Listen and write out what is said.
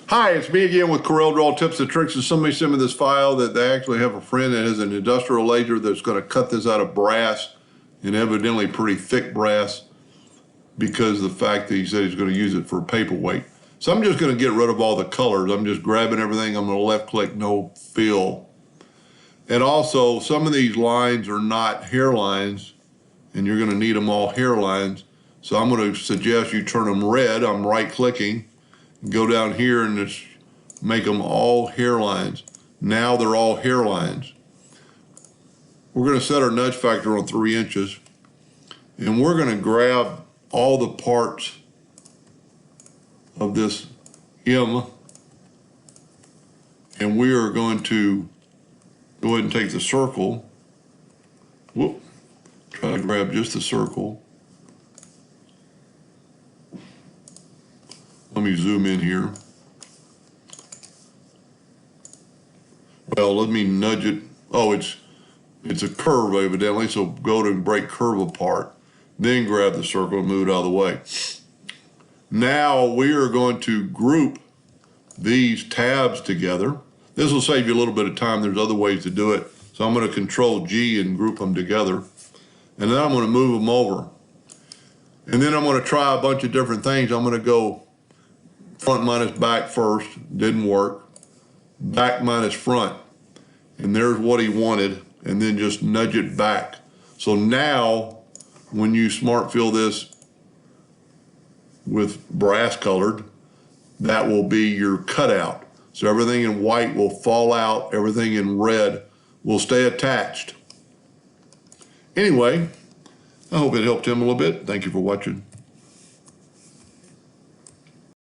Hi, it's me again with Corel Draw Tips and Tricks. And somebody sent me this file that they actually have a friend that has an industrial laser that's going to cut this out of brass, and evidently pretty thick brass, because of the fact that he said he's going to use it for a paperweight. So I'm just going to get rid of all the colors. I'm just grabbing everything. I'm going to left click, no fill. And also, some of these lines are not hairlines, and you're going to need them all hairlines. So I'm going to suggest you turn them red. I'm right clicking. Go down here and just make them all hairlines. Now they're all hairlines. We're going to set our nudge factor on 3 inches, and we're going to grab all the parts of this M, and we are going to go ahead and take the circle. Whoop. Try to grab just the circle. Let me zoom in here. Well, let me nudge it. Oh, it's a curve evidently, so go to break curve apart. Then grab the circle and move it out of the way. Now we are going to group these tabs together. This will save you a little bit of time. There's other ways to do it. So I'm going to Control G and group them together. And then I'm going to move them over. And then I'm going to try a bunch of different things. I'm going to go front minus back first. Didn't work. Back minus front. And there's what he wanted. And then just nudge it back. So now, when you smart fill this with brass colored, that will be your cutout. So everything in white will fall out. Everything in red will stay attached. Anyway, I hope it helped him a little bit. Thank you for watching.